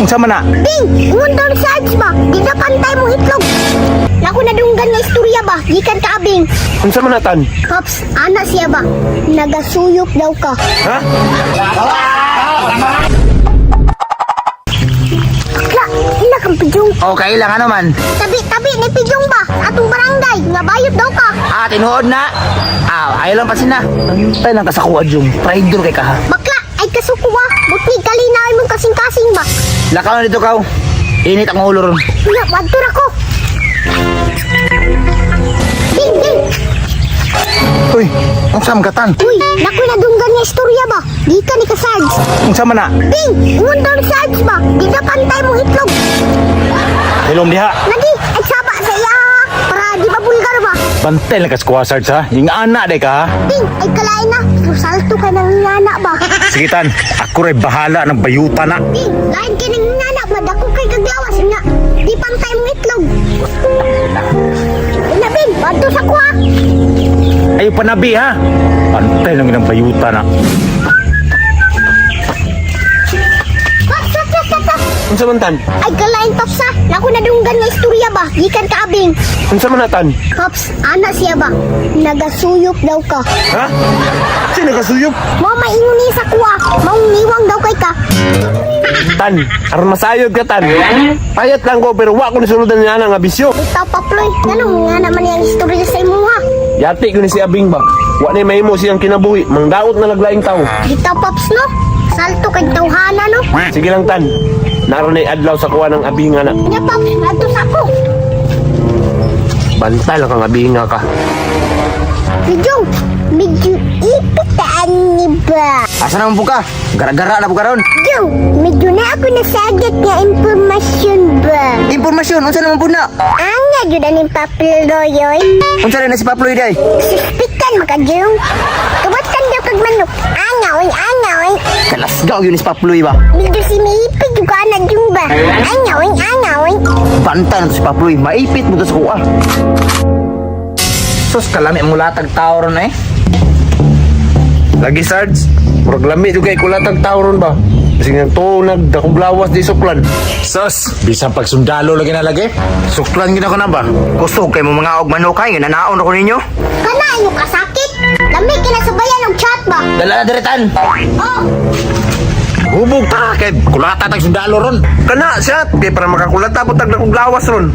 Unsa man na? Bing, ingon daw research ba? Di na pantay mo itlog. Naku na dunggan nga istorya ba? Gikan ka abing. Unsa man na tan? Pops, ana siya ba? Nagasuyop daw ka. Ha? Kla, ina kang pijong. Okay lang ano man. Tabi ni pijong ba? Atong barangay, nga bayot daw ka. Tinuod na. Ayaw lang pasin na. Antay lang ka sa kuwa, Jung. Traidor kay ka ha. Bakla, ay kasukuha. Buti kalinaw mong kasing-kasing ba? Lakaw na dito kaw. Init ang ulo ron. Wala, wadtor ako. Bing, bing. Uy, unsa man katan? Uy, naku na dunggan nga istorya ba? Di ka ni kasards. Unsa man na? Bing, ingon daw research ba? Di na pantay mo itlog. Hilom diha. Lagi, ay saba sa iya. Para di ba bulgar ba? Bantay lang ka sa kuha, Sarge, ha? Yung anak day ka, ha? Bing, ay kalain na. Susalto ka ng ngana ba? Sige, tan. Ako rin bahala ng bayuta na. Bing, lain ka ng ngana. Madako kay kaglawas nga. Di pantay mo itlog. Ay na, Bing, bato sa kuha. Ayaw panabi, ha? Bantay lang ng bayuta na. Unsa man tan? Ay kalain, Pops, ha? Naku na dunggan nga istorya ba? Gikan ka abing. Unsa man na tan? Pops, ana siya ba? Nagasuyop daw ka. Ha? Sino kasuyop? Mo maingon ni sa kuha. Mauniwang daw kay ka. Tan, aron masayod ka, tan. Payat lang ko, pero wa ko nisuludan niya nga bisyo. Ikaw, Paploy. Ganun nga naman yung istorya sa imo, ha? Yati ko ni si Abing ba? Wa ni mahimo siyang kinabuhi. Mangdaot na naglaing tao. Dito, Pops, no? Salto kay tawhana, no? Sige lang, tan. Naroon ay adlaw sa kuha ng Abinga na. Nga, Pops, ato sa ko. Bantay lang kang Abinga ka. Medyo ipitaan ni ba? Asa naman po ka? Gara-gara na po ka ron. Jong, medyo na ako nasagat nga impormasyon ba? Impormasyon, unsa naman po na? Anga, jud aning paployoy. Unsa rin na si Paploy day? Suspikan maka, Jong. Kawatan daw kag manok. Angaw, angaw. Kalasgaw yun si Paploy ba? Medyo sinipid yung ka na, Jong ba? Angaw. Banta na to si Paploy. Maipit mo to sa kuwa. Sus, kalami ang mulatag tao ron eh. Lagi, Sarge. Murag lami yung kay kulatag tao ron ba? Kasi nga tunag, dakong lawas di suklan. Sus, bisang pagsundalo lagi na lagi. Suklan gina ko na ba? Kusog kay mo mga og manukay. Nanaon ako ninyo. Kana, ano ka sakit? Lami kinasabayan ng chat ba? Dala na diritan. Oh, Hubog ta kay kulata tag sundalo ron. Kana, siya. Kaya para makakulata po tag dakong lawas ron.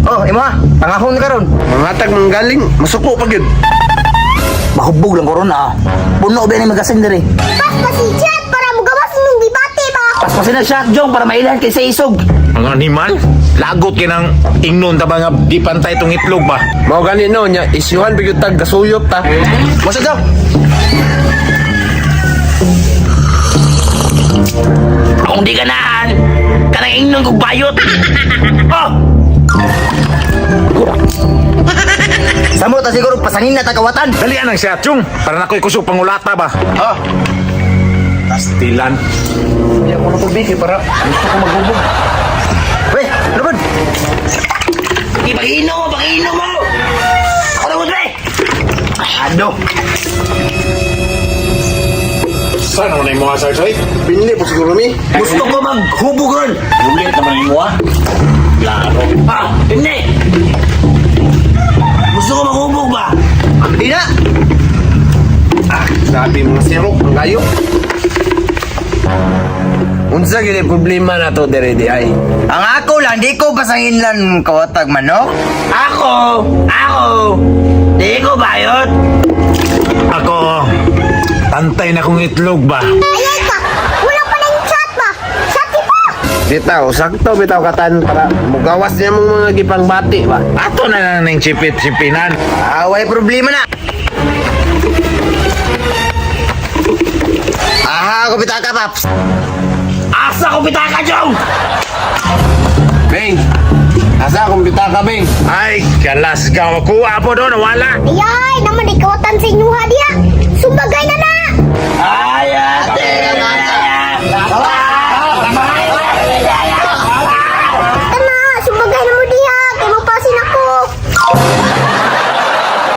Oh, imo ha. Pangahon ka ron. Mga tag manggaling, masuko pag yun. Mahubog lang ko ron ah. Puno ba ni magasing diri? pas pa si chat para mo gawas mong debate ba? Paspasin na siya, Jong, para mailan kay sa isog. Ang animal, lagot kinang ingnon ta ba nga di pantay tong itlog ba? Mao gani no nya isyuhan bigud tag gasuyop ta. Masa daw? Kung di ganahan, kanang ingnon kong bayot. Oh! Samo ta siguro pasangin na tagawatan. Dali anang siya, Chung, para na ko'y kusog pangulata ba? Oh! Pastilan. Hindi ako napabiki para gusto ko maghubog. Weh, ano ba? Pag-inom mo! Ako na muna eh! Ano? Saan naman yung mga sarsay? Pinili po siguro mi. Gusto ko maghubugon! Ulit naman yung mga. Klaro. Hindi! Gusto ko maghubog ba? Hindi na! Sabi mga sirok, ang gayo. Unsa gini problema na to dire di ay? Ang ako lang, di ko pasangin lang kawatag manok. Ako! Di ko bayot. Ako, tantay na kong itlog ba? Ayay ka! Wala pa na yung chat ba? Sati pa! Bitaw, sakto bitaw katan para mugawas niya mong mga gipang bati ba? Ato na lang ng chipit-chipinan. Away problema na. Aha, ako bitaka, Paps. Asa ko bitaka, Jong! Beng! Asa akong bitaka, Beng? Ay, kalas ka. Makuha po doon, wala. Ayay, naman ikawatan sa inyuha,